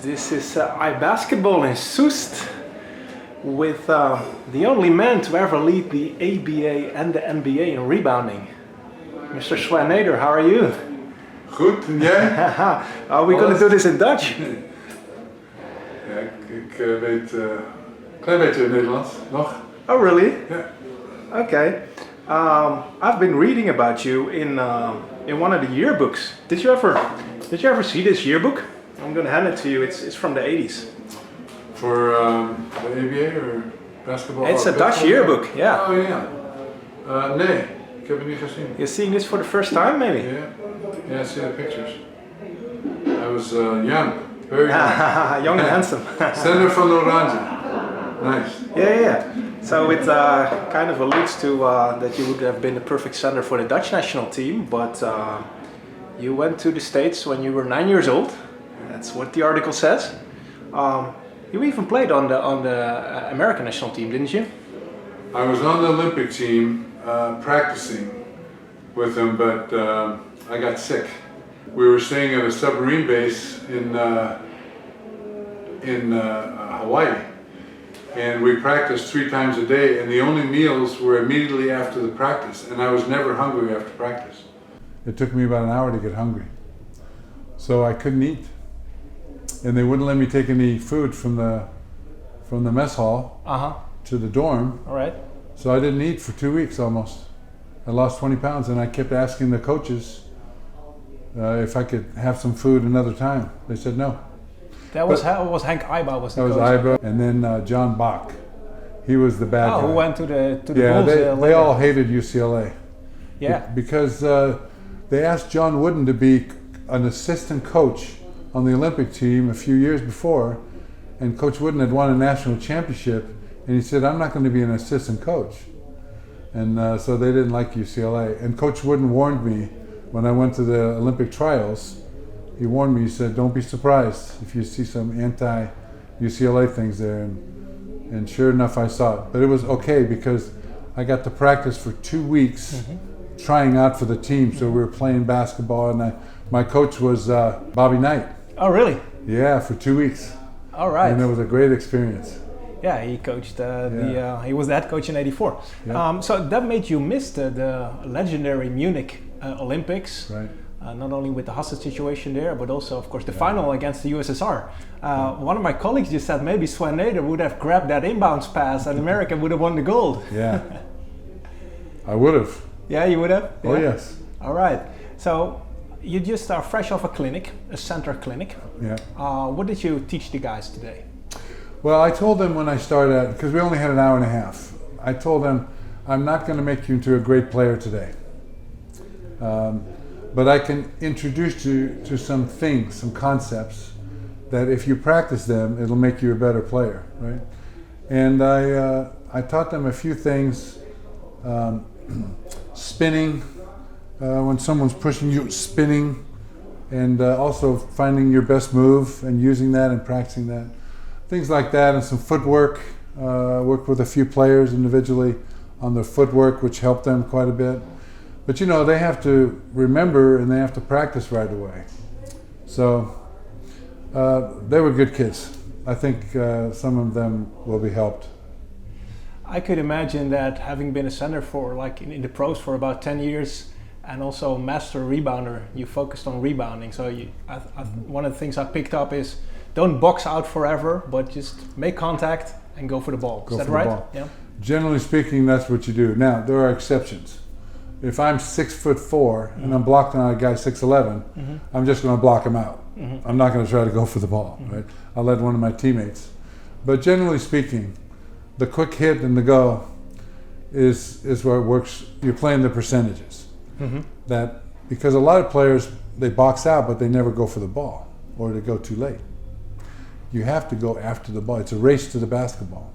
This is iBasketball in Soest with the only man to ever lead the ABA and the NBA in rebounding. Mr. Swen Nater, how are you? Goed, en jij? Are we going to do this in Dutch? Ja, ik weet een klein beetje Nederlands, nog. Oh, really? Yeah. Okay. I've been reading about you in one of the yearbooks. Did you ever see this yearbook? I'm going to hand it to you. It's from the 80s. For the ABA or basketball? It's a Dutch yearbook, yeah. Oh ja. Nee, ik heb het niet gezien. You're seeing this for the first time, maybe? Yeah, I see the pictures. I was young, very young. Young and handsome. Center van Oranje. Nice. Yeah. So it kind of alludes to that you would have been the perfect center for the Dutch national team, but you went to the States when you were 9 years old. That's what the article says. You even played on the American national team, didn't you? I was on the Olympic team practicing with them, but I got sick. We were staying at a submarine base in Hawaii, and we practiced 3 times a day, and the only meals were immediately after the practice, and I was never hungry after practice. It took me about an hour to get hungry, so I couldn't eat, and they wouldn't let me take any food from the mess hall to the dorm. All right. So I didn't eat for 2 weeks almost. I lost 20 pounds, and I kept asking the coaches if I could have some food another time. They said no. That was Henk Iba was the coach. That was Iba, and then John Bach. He was the bad guy. Who went to the yeah, Bulls? They all hated UCLA. Yeah. Because they asked John Wooden to be an assistant coach on the Olympic team a few years before, and Coach Wooden had won a national championship, and he said, "I'm not going to be an assistant coach." And so they didn't like UCLA. And Coach Wooden warned me when I went to the Olympic trials. He warned me, he said, "Don't be surprised if you see some anti-UCLA things there." And sure enough, I saw it. But it was okay because I got to practice for 2 weeks trying out for the team. So we were playing basketball, and my coach was Bobby Knight. Oh, really? Yeah, for 2 weeks. All right. And it was a great experience. Yeah, he coached he was the head coach in '84. Yeah. So that made you miss the legendary Munich Olympics. Right. Not only with the hostage situation there, but also, of course, the final against the USSR. One of my colleagues just said maybe Swen Nater would have grabbed that inbounds pass and America would have won the gold. Yeah. I would have. Yeah, you would have? Oh, Yeah. yes. All right. So you just are fresh off a clinic, a center clinic. Yeah. What did you teach the guys today? Well, I told them when I started out, because we only had an hour and a half, I told them, I'm not going to make you into a great player today. But I can introduce you to some things, some concepts, that if you practice them, it'll make you a better player, right? And I taught them a few things, spinning, when someone's pushing you, spinning, and also finding your best move and using that and practicing that. Things like that, and some footwork. Worked with a few players individually on their footwork, which helped them quite a bit. But you know, they have to remember and they have to practice right away. So they were good kids. I think some of them will be helped. I could imagine that having been a center for like in the pros for about 10 years and also master rebounder, you focused on rebounding. So one of the things I picked up is don't box out forever, but just make contact and go for the ball. Is that right? Yeah. Generally speaking, that's what you do. Now, there are exceptions. If I'm 6'4" and I'm blocking on a guy 6'11", I'm just going to block him out. I'm not going to try to go for the ball. Right? I'll let one of my teammates. But generally speaking, the quick hit and the go is where it works. You're playing the percentages. That because a lot of players, they box out, but they never go for the ball, or they go too late. You have to go after the ball. It's a race to the basketball.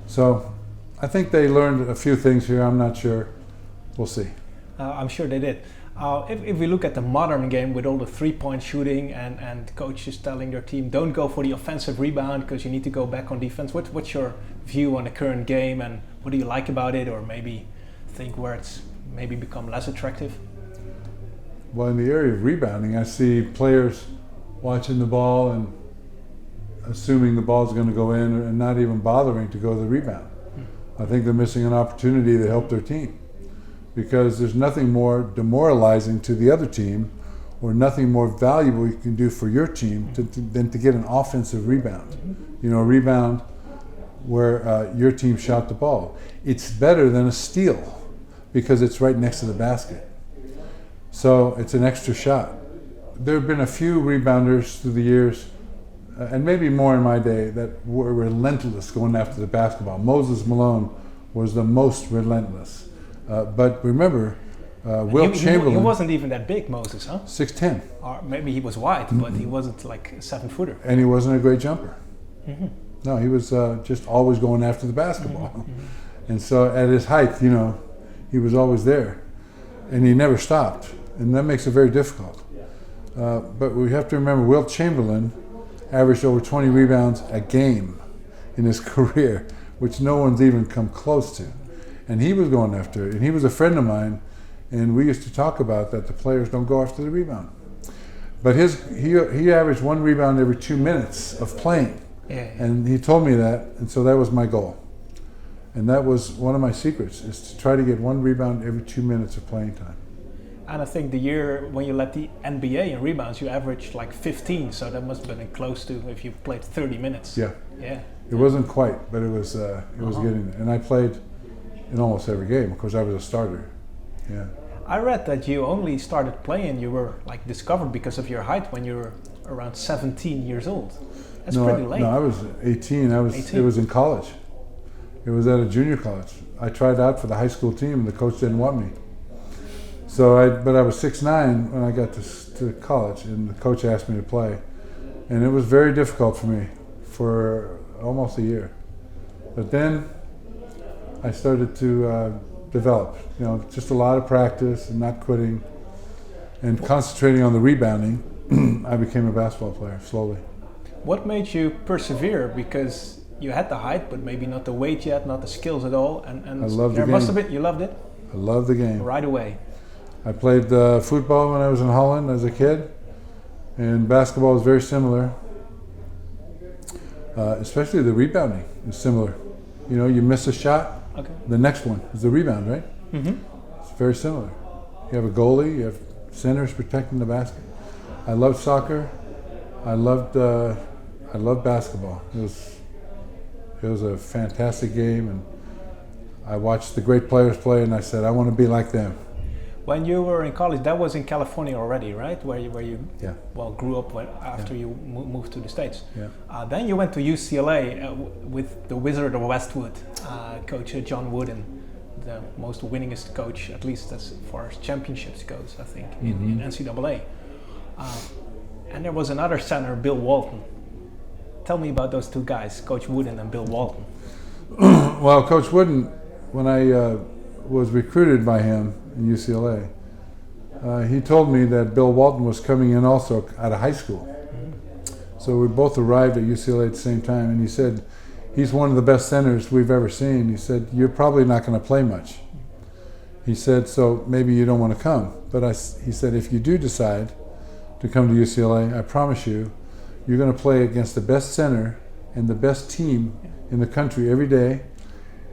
So I think they learned a few things here. I'm not sure. We'll see. I'm sure they did. If we look at the modern game with all the three-point shooting and coaches telling their team don't go for the offensive rebound because you need to go back on defense, what's your view on the current game and what do you like about it, or maybe think where it's maybe become less attractive? Well, in the area of rebounding, I see players watching the ball and assuming the ball's going to go in and not even bothering to go to the rebound. I think they're missing an opportunity to help their team, because there's nothing more demoralizing to the other team or nothing more valuable you can do for your team than to get an offensive rebound. You know, a rebound where your team shot the ball. It's better than a steal because it's right next to the basket. So it's an extra shot. There have been a few rebounders through the years, and maybe more in my day, that were relentless going after the basketball. Moses Malone was the most relentless. But remember, Wilt Chamberlain... He wasn't even that big, Moses, huh? 6'10". Or maybe he was wide, but he wasn't like a 7-footer. And he wasn't a great jumper. No, he was just always going after the basketball. And so at his height, you know, he was always there. And he never stopped. And that makes it very difficult. But we have to remember, Wilt Chamberlain averaged over 20 rebounds a game in his career, which no one's even come close to. And he was going after it. And he was a friend of mine, and we used to talk about that the players don't go after the rebound. But he averaged 1 rebound every 2 minutes of playing. Yeah. And he told me that, and so that was my goal. And that was one of my secrets, is to try to get 1 rebound every 2 minutes of playing time. And I think the year when you led the NBA in rebounds, you averaged like 15, so that must have been close to if you played 30 minutes. Yeah. Yeah. It wasn't quite, but it was getting there. And I played in almost every game. Of course, I was a starter. Yeah. I read that you only started playing, you were like discovered because of your height when you were around 17 years old. That's pretty late. No, I was 18. 18. It was in college. It was at a junior college. I tried out for the high school team, and the coach didn't want me. But I was 6'9" when I got to college, and the coach asked me to play. And it was very difficult for me for almost a year. But then I started to develop, you know, just a lot of practice and not quitting and concentrating on the rebounding. I became a basketball player slowly. What made you persevere? Because you had the height, but maybe not the weight yet, not the skills at all. And I loved the game. Must have been, you loved it? I loved the game. Right away. I played football when I was in Holland as a kid, and basketball is very similar. Especially the rebounding is similar. You know, you miss a shot, okay, the next one is the rebound, right? It's very similar. You have a goalie, you have centers protecting the basket. I loved soccer. I loved basketball. It was a fantastic game, and I watched the great players play, and I said, I want to be like them. When you were in college, that was in California already, right? Where you yeah, grew up after you moved to the States. Yeah. Then you went to UCLA with the Wizard of Westwood, Coach John Wooden, the most winningest coach, at least as far as championships goes, I think, in NCAA. And there was another center, Bill Walton. Tell me about those two guys, Coach Wooden and Bill Walton. Well, Coach Wooden, when I was recruited by him in UCLA, he told me that Bill Walton was coming in also out of high school. So we both arrived at UCLA at the same time, and he said, he's one of the best centers we've ever seen. He said, you're probably not going to play much. He said, so maybe you don't want to come. But he said, if you do decide to come to UCLA, I promise you, you're going to play against the best center and the best team in the country every day,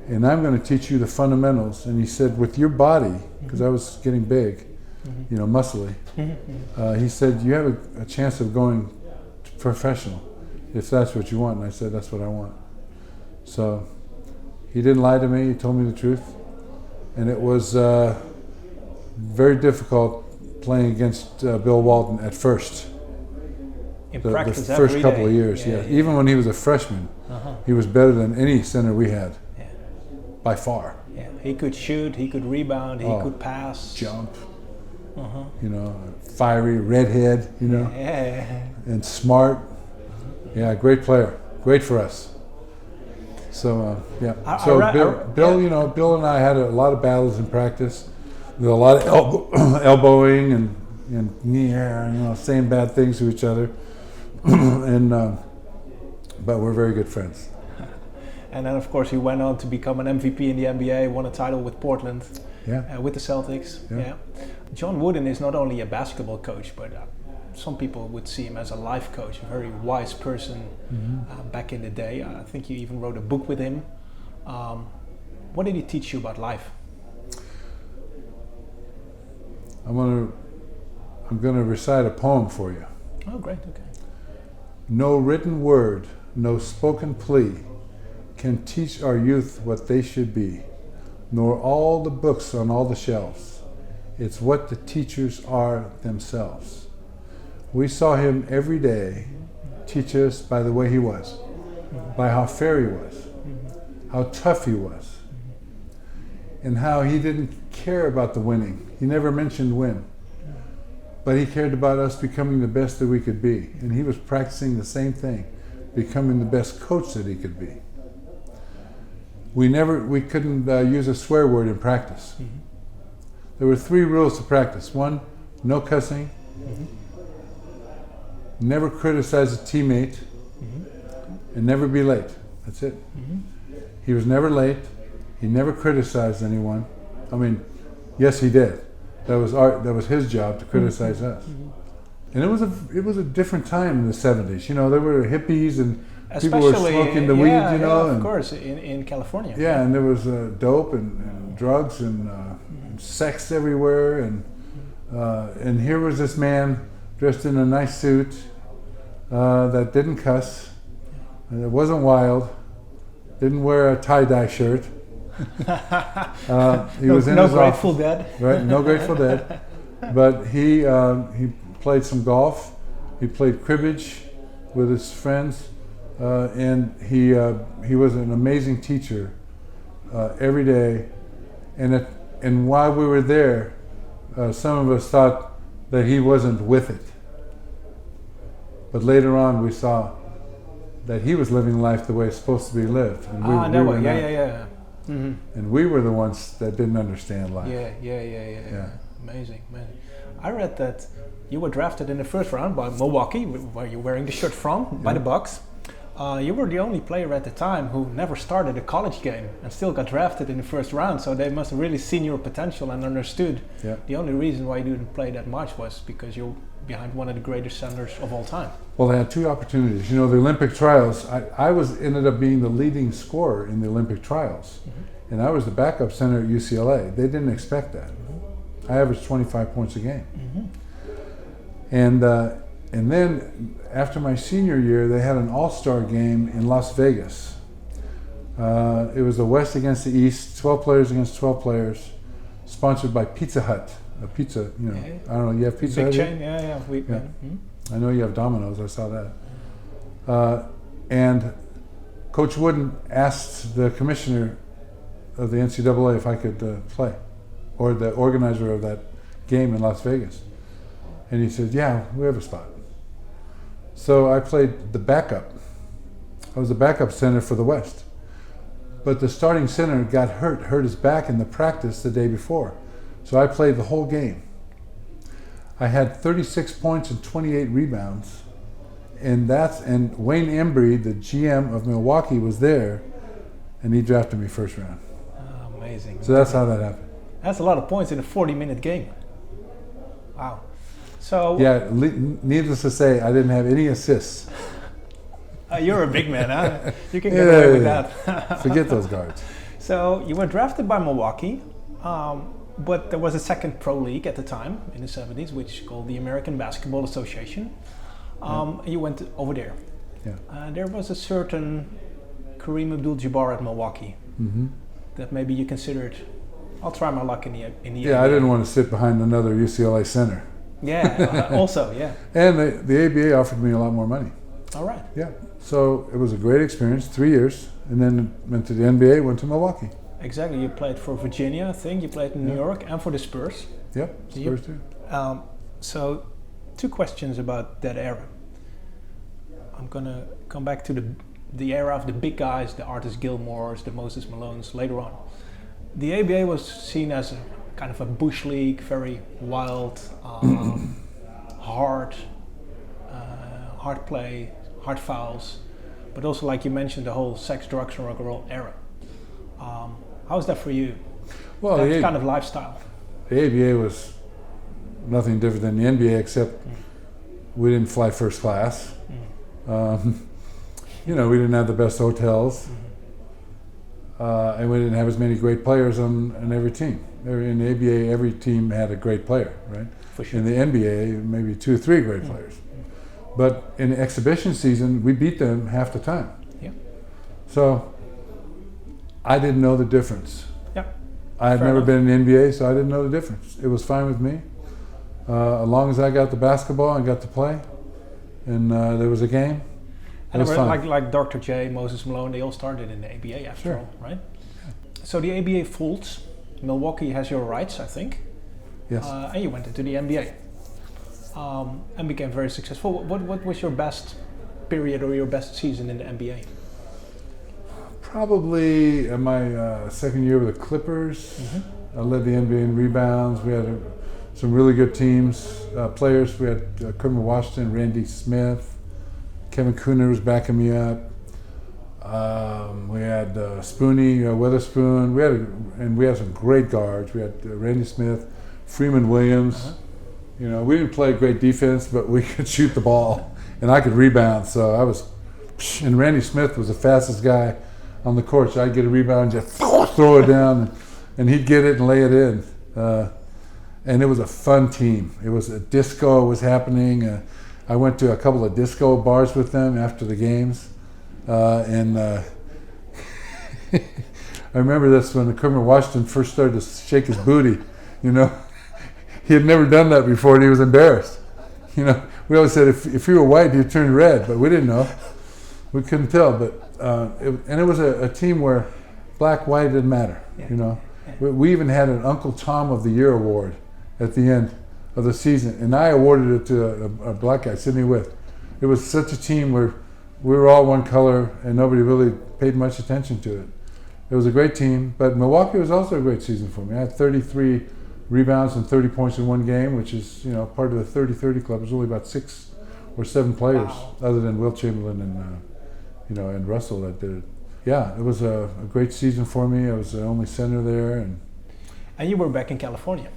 and I'm going to teach you the fundamentals. And he said, with your body, because I was getting big, you know, muscly, he said, you have a chance of going professional if that's what you want. And I said, that's what I want. So he didn't lie to me. He told me the truth. And it was very difficult playing against Bill Walton at first. In the practice first every couple day. of years, yeah. Even when he was a freshman, he was better than any center we had, by far. Yeah, he could shoot, he could rebound, he could pass, jump. You know, fiery, redhead, you know, and smart. Yeah, great player, great for us. So yeah. So Bill, you know, Bill and I had a lot of battles in practice. There was a lot of elbowing and you know, saying bad things to each other, but we're very good friends. And then, of course, he went on to become an MVP in the NBA, won a title with Portland, with the Celtics. Yeah. John Wooden is not only a basketball coach, but some people would see him as a life coach, a very wise person back in the day. I think you even wrote a book with him. What did he teach you about life? I'm going to recite a poem for you. Oh, great, okay. No written word, no spoken plea can teach our youth what they should be, nor all the books on all the shelves. It's what the teachers are themselves. We saw him every day teach us by the way he was, by how fair he was, how tough he was, and how he didn't care about the winning. He never mentioned win, but he cared about us becoming the best that we could be. And he was practicing the same thing, becoming the best coach that he could be. We couldn't use a swear word in practice. There were 3 rules to practice. 1, no cussing. Never criticize a teammate. And never be late. That's it. He was never late. He never criticized anyone. I mean, yes, he did. That was his job to criticize us. And it was a different time in the 70s. You know, there were hippies and people were smoking the weed, you know. Of course, in California. Yeah, and there was dope and drugs and sex everywhere. And here was this man dressed in a nice suit that didn't cuss, and it wasn't wild, didn't wear a tie-dye shirt. He was in no his Grateful office, Dead. right? No Grateful Dead. But he played some golf. He played cribbage with his friends, and he was an amazing teacher every day. And while we were there, some of us thought that he wasn't with it. But later on, we saw that he was living life the way it's supposed to be lived, and we were not. And we were the ones that didn't understand life. Yeah. Amazing. I read that you were drafted in the first round by Milwaukee, where you're wearing the shirt from, by the Bucks. You were the only player at the time who never started a college game and still got drafted in the first round, so they must have really seen your potential and understood the only reason why you didn't play that much was because you're behind one of the greatest centers of all time. Well, I had 2 opportunities. You know, the Olympic trials, I ended up being the leading scorer in the Olympic trials. And I was the backup center at UCLA. They didn't expect that. I averaged 25 points a game. And then after my senior year, they had an all-star game in Las Vegas. It was the West against the East, 12 players against 12 players, sponsored by Pizza Hut. A pizza, you know, I don't know, you have Pizza Hut? Big chain, yeah. I know you have Domino's, I saw that. And Coach Wooden asked the commissioner of the NCAA if I could play, or the organizer of that game in Las Vegas. And he said, yeah, we have a spot. So I played the backup. I was the backup center for the West. But the starting center got hurt his back in the practice the day before. So I played the whole game. I had 36 points and 28 rebounds. And Wayne Embry, the GM of Milwaukee, was there, and he drafted me first round. Oh, amazing. So that's how that happened. That's a lot of points in a 40-minute game. Wow. So yeah, needless to say, I didn't have any assists. You're a big man, huh? You can get away with that. Forget those guards. So you were drafted by Milwaukee, but there was a second pro league at the time in the 70s, which is called the American Basketball Association. You went over there. Yeah. There was a certain Kareem Abdul-Jabbar at Milwaukee that maybe you considered, I'll try my luck in the Yeah, ABA. I didn't want to sit behind another UCLA center. Yeah, also, yeah. And the ABA offered me a lot more money. All right. Yeah, so it was a great experience, 3 years, and then went to the NBA, went to Milwaukee. Exactly, you played for Virginia, I think, you played in New York, and for the Spurs. Yep, Spurs too. So, 2 questions about that era. I'm gonna come back to the era of the big guys, the Artis Gilmores, the Moses Malones later on. The ABA was seen as a kind of a bush league, very wild, hard play, hard fouls, but also, like you mentioned, the whole sex, drugs, and rock and roll era. How was that for you? Well, that kind of lifestyle. The ABA was nothing different than the NBA, except we didn't fly first class. We didn't have the best hotels. And we didn't have as many great players on every team. In the ABA, every team had a great player, right? For sure. In the NBA, maybe 2 or 3 great players. But in the exhibition season, we beat them half the time. Yeah. So I didn't know the difference. Yeah. I had never been in the NBA, so I didn't know the difference. It was fine with me. As long as I got the basketball and got to play, and there was a game, and it was fine. like Dr. J, Moses Malone, they all started in the ABA after all, right? So the ABA folds. Milwaukee has your rights, I think. Yes. And you went into the NBA and became very successful. What was your best period or your best season in the NBA? Probably my second year with the Clippers. I led the NBA in rebounds. We had some really good teams, players. We had Kermit Washington, Randy Smith, Kevin Cooner was backing me up. We had Spoonie, Witherspoon. We had some great guards. We had Randy Smith, Freeman Williams. We didn't play great defense, but we could shoot the ball, and I could rebound. So and Randy Smith was the fastest guy on the court. So I'd get a rebound, and just throw it down, and he'd get it and lay it in. And it was a fun team. It was a disco was happening. I went to a couple of disco bars with them after the games. I remember this when Kermit Washington first started to shake his booty. He had never done that before, and he was embarrassed. We always said if he were white, he'd turn red, but we didn't know. We couldn't tell. But it was a team where black, white didn't matter. Yeah. We even had an Uncle Tom of the Year award at the end of the season, and I awarded it to a black guy, Sidney With. It was such a team where we were all one color, and nobody really paid much attention to it. It was a great team, but Milwaukee was also a great season for me. I had 33 rebounds and 30 points in one game, which is part of the 30-30 club. There's only about 6 or 7 players, other than Will Chamberlain and Russell that did it. Yeah, it was a great season for me. I was the only center there, and you were back in California.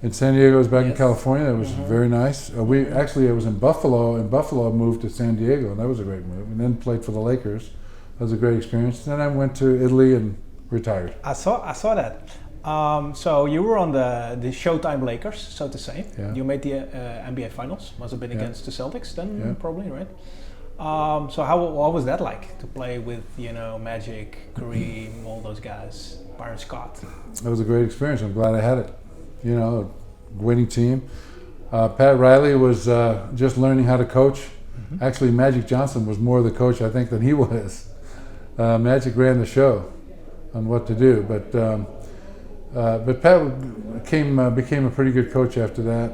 In San Diego, I was back in California. It was very nice. I was in Buffalo, and Buffalo moved to San Diego, and that was a great move. And then played for the Lakers. That was a great experience. Then I went to Italy and retired. I saw that. So you were on the Showtime Lakers, so to say. Yeah. You made the NBA Finals. Must have been against the Celtics then, probably, right? So what was that like to play with Magic, Kareem, all those guys, Byron Scott? It was a great experience. I'm glad I had it. A winning team. Pat Riley was just learning how to coach. Actually, Magic Johnson was more the coach, I think, than he was. Magic ran the show on what to do, but Pat became a pretty good coach after that.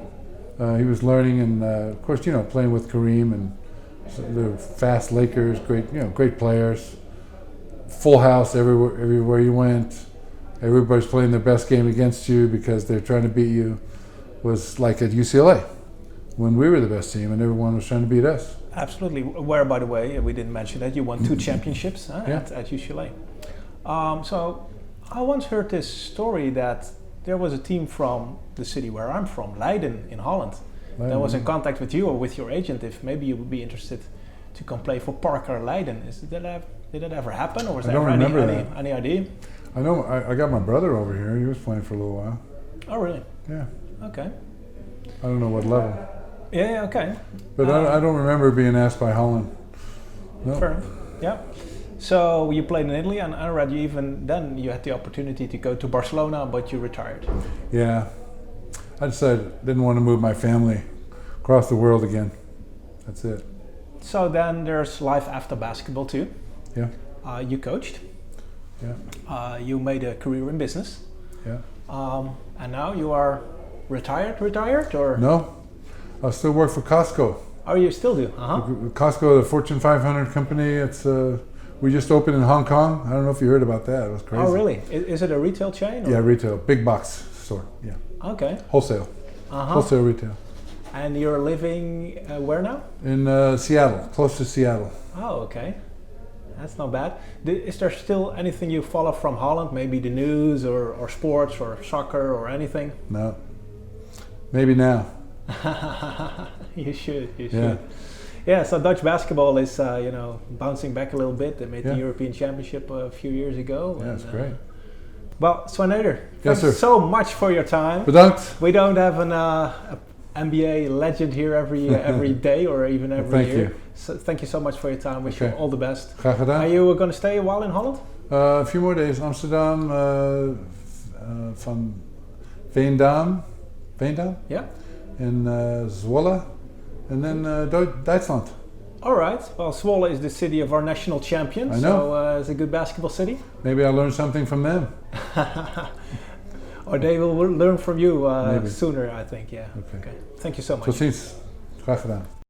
He was learning, and of course, playing with Kareem and the fast Lakers, great players. Full house everywhere you went. Everybody's playing their best game against you because they're trying to beat you. Was like at UCLA when we were the best team and everyone was trying to beat us. Absolutely. Where, by the way, we didn't mention that you won 2 championships at UCLA. So I once heard this story that there was a team from the city where I'm from, Leiden in Holland, that was in contact with you or with your agent if maybe you would be interested to come play for Parker Leiden. Did that ever happen, or was there any idea? I know I got my brother over here. He was playing for a little while. Oh, really? Yeah. Okay. I don't know what level. Yeah, okay. But I don't remember being asked by Holland. No. Fair. Yeah. So you played in Italy, and I read you even then you had the opportunity to go to Barcelona, but you retired. Yeah. I decided I didn't want to move my family across the world again. That's it. So then there's life after basketball too. Yeah. You coached. Yeah. You made a career in business. Yeah. And now you are retired or? No. I still work for Costco. Oh, you still do? Costco, the Fortune 500 company. It's we just opened in Hong Kong. I don't know if you heard about that. It was crazy. Oh, really? Is it a retail chain? Or? Yeah, retail. Big box store. Yeah. Okay. Wholesale. Wholesale retail. And you're living where now? In Seattle, close to Seattle. Oh, okay. That's not bad. Is there still anything you follow from Holland? Maybe the news or sports or soccer or anything? No. Maybe now. You should. Yeah, so Dutch basketball is, bouncing back a little bit. They made the European Championship a few years ago. Yeah, that's great. Well, Swen Nater, Yes, thanks sir. so much for your time. Bedankt. We don't have an NBA legend here every day or even every year. You. So thank you so much for your time. Wish you all the best. Graag gedaan. Are you going to stay a while in Holland? A few more days. Amsterdam, van Veendam, Yeah. and Zwolle, and then Duitsland. All right. Well, Zwolle is the city of our national champion. I know. So it's a good basketball city. Maybe I'll learn something from them. Or they will learn from you sooner, I think. Yeah. Okay. Thank you so much. Tot ziens. Graag gedaan.